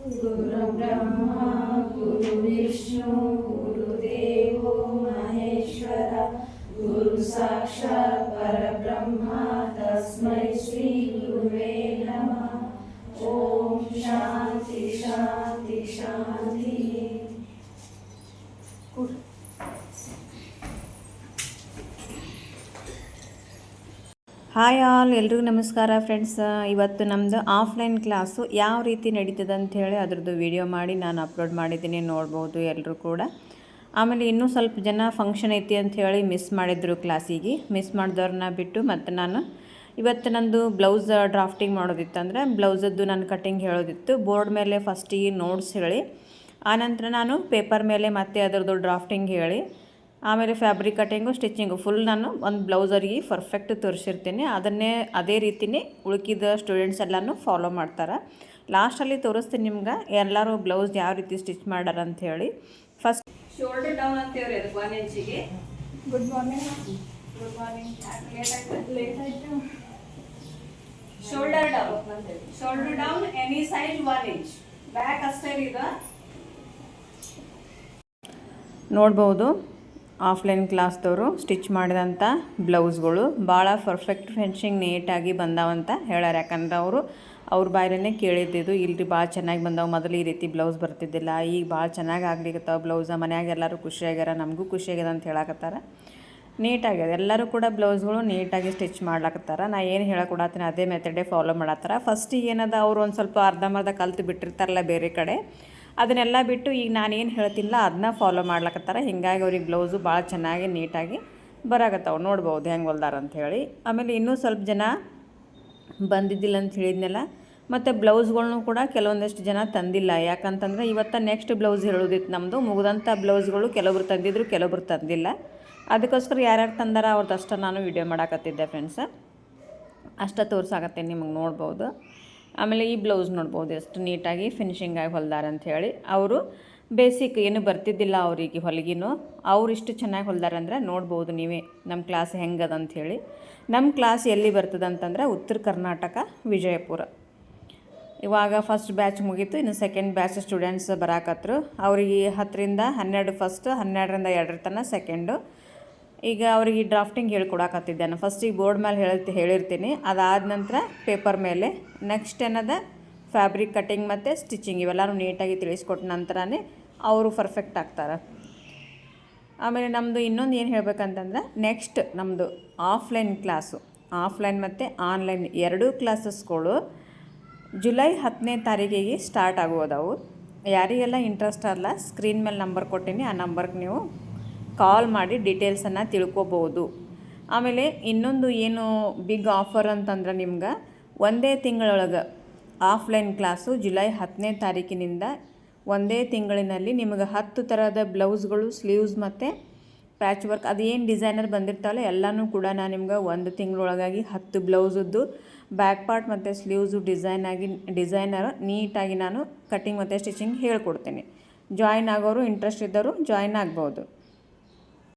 गुरुब्रह्मा गुरुविष्णु गुरुदेवो महेश्वर गुरुसाक्षात् परब्रह्म तस्मै श्री गुरुवे नमः। ओम शांति शांति शांति। ಹಾಯ್ ಆಲ್, ಎಲ್ರಿಗೂ ನಮಸ್ಕಾರ ಫ್ರೆಂಡ್ಸ್. ಇವತ್ತು ನಮ್ಮದು ಆಫ್ಲೈನ್ ಕ್ಲಾಸು ಯಾವ ರೀತಿ ನಡೀತದೆ ಅಂಥೇಳಿ ಅದ್ರದ್ದು ವಿಡಿಯೋ ಮಾಡಿ ನಾನು ಅಪ್ಲೋಡ್ ಮಾಡಿದ್ದೀನಿ, ನೋಡ್ಬೋದು ಎಲ್ಲರೂ ಕೂಡ. ಆಮೇಲೆ ಇನ್ನೂ ಸ್ವಲ್ಪ ಜನ ಫಂಕ್ಷನ್ ಐತಿ ಅಂಥೇಳಿ ಮಿಸ್ ಮಾಡಿದ್ರು ಕ್ಲಾಸಿಗೆ. ಮಿಸ್ ಮಾಡಿದವ್ರನ್ನ ಬಿಟ್ಟು ಮತ್ತು ನಾನು ಇವತ್ತು ನಂದು ಬ್ಲೌಸ್ ಡ್ರಾಫ್ಟಿಂಗ್ ಮಾಡೋದಿತ್ತು, ಅಂದರೆ ಬ್ಲೌಸದ್ದು ನಾನು ಕಟ್ಟಿಂಗ್ ಹೇಳೋದಿತ್ತು. ಬೋರ್ಡ್ ಮೇಲೆ ಫಸ್ಟಿಗೆ ನೋಟ್ಸ್ ಹೇಳಿ, ಆನಂತರ ನಾನು ಪೇಪರ್ ಮೇಲೆ ಮತ್ತೆ ಅದರದ್ದು ಡ್ರಾಫ್ಟಿಂಗ್ ಹೇಳಿ, ಆಮೇಲೆ ಫ್ಯಾಬ್ರಿಕ್ ಕಟ್ಟಿಂಗು ಸ್ಟಿಚಿಂಗು ಫುಲ್ ನಾನು ಒಂದು ಬ್ಲೌಸರಿಗೆ ಪರ್ಫೆಕ್ಟ್ ತೋರಿಸಿರ್ತೀನಿ. ಅದೇ ರೀತಿಯೇ ಉಳುಕಿದ ಸ್ಟೂಡೆಂಟ್ಸ್ ಎಲ್ಲನೂ ಫಾಲೋ ಮಾಡ್ತಾರೆ. ಲಾಸ್ಟಲ್ಲಿ ತೋರಿಸ್ತೀನಿ ನಿಮ್ಗೆ ಎಲ್ಲರೂ ಬ್ಲೌಸ್ ಯಾವ ರೀತಿ ಸ್ಟಿಚ್ ಮಾಡ್ಯಾರ ಅಂಥೇಳಿ. ಫಸ್ಟ್ ಶೋಲ್ಡರ್ ಡೌನ್ ಅಂತೇವ್ರಿ, ಅದಕ್ಕೆ 1 ಇಂಚಿಗೆ. Good morning. Good morning. Late ಆಯಿತು. Shoulder down any side 1 inch back ಅಷ್ಟೇ ಇದೆ. ನೋಡ್ಬೋದು ಆಫ್ಲೈನ್ ಕ್ಲಾಸ್ದವರು ಸ್ಟಿಚ್ ಮಾಡಿದಂಥ ಬ್ಲೌಸ್ಗಳು ಭಾಳ ಪರ್ಫೆಕ್ಟ್ ಫಿನಿಶಿಂಗ್ ನೀಟಾಗಿ ಬಂದಾವಂತ ಹೇಳ್ಯಾರ. ಯಾಕಂದ್ರೆ ಅವ್ರ ಬಾಯಲ್ಲೇ ಕೇಳಿದ್ದಿದ್ದು, ಇಲ್ರಿ ಭಾಳ ಚೆನ್ನಾಗಿ ಬಂದಾವೆ, ಮೊದಲು ಈ ರೀತಿ ಬ್ಲೌಸ್ ಬರ್ತಿದ್ದಿಲ್ಲ, ಈಗ ಭಾಳ ಚೆನ್ನಾಗಿ ಆಗ್ಲಿಕ್ಕತ್ತಾವ ಬ್ಲೌಸ, ಮನ್ಯಾಗ ಎಲ್ಲರೂ ಖುಷಿಯಾಗ್ಯಾರ, ನಮಗೂ ಖುಷಿಯಾಗ್ಯದ ಅಂತ ಹೇಳಕತ್ತಾರ. ನೀಟಾಗ್ಯದ, ಎಲ್ಲರೂ ಕೂಡ ಬ್ಲೌಸ್ಗಳು ನೀಟಾಗಿ ಸ್ಟಿಚ್ ಮಾಡ್ಲಾಕತ್ತಾರ. ನಾ ಏನು ಹೇಳಕೊಡತ್ತೀನಿ ಅದೇ ಮೆಥಡೇ ಫಾಲೋ ಮಾಡತ್ತಾರ. ಫಸ್ಟಿಗೆ ಏನದ ಅವ್ರು ಒಂದು ಸ್ವಲ್ಪ ಅರ್ಧಂಬರ್ಧ ಕಲ್ತು ಬಿಟ್ಟಿರ್ತಾರಲ್ಲ ಬೇರೆ ಕಡೆ, ಅದನ್ನೆಲ್ಲ ಬಿಟ್ಟು ಈಗ ನಾನೇನು ಹೇಳ್ತಿಲ್ಲ ಅದನ್ನ ಫಾಲೋ ಮಾಡ್ಲಕತ್ತಾರ. ಹೀಗಾಗಿ ಅವ್ರಿಗೆ ಬ್ಲೌಸು ಭಾಳ ಚೆನ್ನಾಗಿ ನೀಟಾಗಿ ಬರಾಕತ್ತಾವ, ನೋಡ್ಬೋದು ಹೆಂಗೆ ಹೊಲ್ದಾರ ಅಂಥೇಳಿ. ಆಮೇಲೆ ಇನ್ನೂ ಸ್ವಲ್ಪ ಜನ ಬಂದಿದ್ದಿಲ್ಲ ಅಂತ ಹೇಳಿದ್ನೆಲ್ಲ, ಮತ್ತು ಬ್ಲೌಸ್ಗಳ್ನೂ ಕೂಡ ಕೆಲವೊಂದಷ್ಟು ಜನ ತಂದಿಲ್ಲ. ಯಾಕಂತಂದರೆ ಇವತ್ತು ನೆಕ್ಸ್ಟ್ ಬ್ಲೌಸ್ ಹೇಳೋದಿತ್ತು ನಮ್ಮದು. ಮುಗಿದಂಥ ಬ್ಲೌಸ್ಗಳು ಕೆಲವೊಬ್ರು ತಂದಿದ್ರು, ಕೆಲವೊಬ್ರು ತಂದಿಲ್ಲ. ಅದಕ್ಕೋಸ್ಕರ ಯಾರ್ಯಾರು ತಂದಾರ ಅವ್ರದ್ದಷ್ಟು ನಾನು ವಿಡಿಯೋ ಮಾಡಾಕತ್ತಿದ್ದೆ ಫ್ರೆಂಡ್ಸ. ಅಷ್ಟು ತೋರ್ಸಾಕತ್ತೀನಿ, ನಿಮಗೆ ನೋಡ್ಬೋದು. ಆಮೇಲೆ ಈ ಬ್ಲೌಸ್ ನೋಡ್ಬೋದು ಎಷ್ಟು ನೀಟಾಗಿ ಫಿನಿಶಿಂಗಾಗಿ ಹೊಲ್ದಾರ ಅಂಥೇಳಿ. ಅವರು ಬೇಸಿಕ್ ಏನು ಬರ್ತಿದ್ದಿಲ್ಲ ಅವರಿಗೆ ಹೊಲಿಗೆನೂ, ಅವ್ರು ಇಷ್ಟು ಚೆನ್ನಾಗಿ ಹೊಲ್ದಾರ ಅಂದರೆ ನೋಡ್ಬೋದು ನೀವೇ ನಮ್ಮ ಕ್ಲಾಸ್ ಹೆಂಗದ ಅಂಥೇಳಿ. ನಮ್ಮ ಕ್ಲಾಸ್ ಎಲ್ಲಿ ಬರ್ತದೆ ಅಂತಂದರೆ ಉತ್ತರ ಕರ್ನಾಟಕ, ವಿಜಯಪುರ. ಇವಾಗ ಫಸ್ಟ್ ಬ್ಯಾಚ್ ಮುಗೀತು, ಇನ್ನು ಸೆಕೆಂಡ್ ಬ್ಯಾಚ್ ಸ್ಟೂಡೆಂಟ್ಸ್ ಬರಾಕತ್ರು. ಅವ್ರಿಗೆ 10ರಿಂದ 12 ಫಸ್ಟ್, 12ರಿಂದ 2 ತನಕ ಸೆಕೆಂಡು. ಈಗ ಅವ್ರಿಗೆ ಡ್ರಾಫ್ಟಿಂಗ್ ಹೇಳ್ಕೊಡಕತ್ತಿದ್ದೆ ನಾನು. ಫಸ್ಟಿಗೆ ಬೋರ್ಡ್ ಮೇಲೆ ಹೇಳಿರ್ತೀನಿ, ಅದಾದ ನಂತರ ಪೇಪರ್ ಮೇಲೆ, ನೆಕ್ಸ್ಟ್ ಏನದ ಫ್ಯಾಬ್ರಿಕ್ ಕಟ್ಟಿಂಗ್ ಮತ್ತು ಸ್ಟಿಚಿಂಗ್, ಇವೆಲ್ಲರೂ ನೀಟಾಗಿ ತಿಳಿಸ್ಕೊಟ್ಟ ನಂತರನೇ ಅವರು ಪರ್ಫೆಕ್ಟ್ ಆಗ್ತಾರೆ. ಆಮೇಲೆ ನಮ್ಮದು ಇನ್ನೊಂದು ಏನು ಹೇಳ್ಬೇಕಂತಂದ್ರೆ, ನೆಕ್ಸ್ಟ್ ನಮ್ಮದು ಆಫ್ಲೈನ್ ಕ್ಲಾಸು, ಆಫ್ಲೈನ್ ಮತ್ತು ಆನ್ಲೈನ್ ಎರಡೂ ಕ್ಲಾಸಸ್ಗಳು ಜುಲೈ 10ನೇ ತಾರೀಕಿಗೆ ಸ್ಟಾರ್ಟ್ ಆಗುವುದವು. ಯಾರಿಗೆಲ್ಲ ಇಂಟ್ರೆಸ್ಟ್ ಅಲ್ಲ, ಸ್ಕ್ರೀನ್ ಮೇಲೆ ನಂಬರ್ ಕೊಟ್ಟೀನಿ, ಆ ನಂಬರ್ಗೆ ನೀವು ಕಾಲ್ ಮಾಡಿ ಡೀಟೇಲ್ಸನ್ನು ತಿಳ್ಕೊಬೋದು. ಆಮೇಲೆ ಇನ್ನೊಂದು ಏನು ಬಿಗ್ ಆಫರ್ ಅಂತಂದ್ರೆ, ನಿಮ್ಗೆ ಒಂದೇ ತಿಂಗಳೊಳಗೆ ಆಫ್ಲೈನ್ ಕ್ಲಾಸು ಜುಲೈ 10ನೇ ತಾರೀಕಿನಿಂದ ಒಂದೇ ತಿಂಗಳಿನಲ್ಲಿ ನಿಮಗೆ 10 ಥರದ ಬ್ಲೌಸ್ಗಳು, ಸ್ಲೀವ್ಸ್ ಮತ್ತು ಪ್ಯಾಚ್ ವರ್ಕ್, ಅದು ಏನು ಡಿಸೈನರ್ ಬಂದಿರ್ತಾವಲ್ಲ ಎಲ್ಲನೂ ಕೂಡ ನಾನು ನಿಮ್ಗೆ 1 ತಿಂಗಳೊಳಗಾಗಿ 10 ಬ್ಲೌಸದ್ದು ಬ್ಯಾಕ್ ಪಾರ್ಟ್ ಮತ್ತು ಸ್ಲೀವ್ಸು ಡಿಸೈನರ್ ನೀಟಾಗಿ ನಾನು ಕಟ್ಟಿಂಗ್ ಮತ್ತು ಸ್ಟಿಚಿಂಗ್ ಹೇಳ್ಕೊಡ್ತೀನಿ. ಜಾಯಿನ್ ಆಗೋರು, ಇಂಟ್ರೆಸ್ಟ್ ಇದ್ದವರು ಜಾಯಿನ್ ಆಗ್ಬೋದು.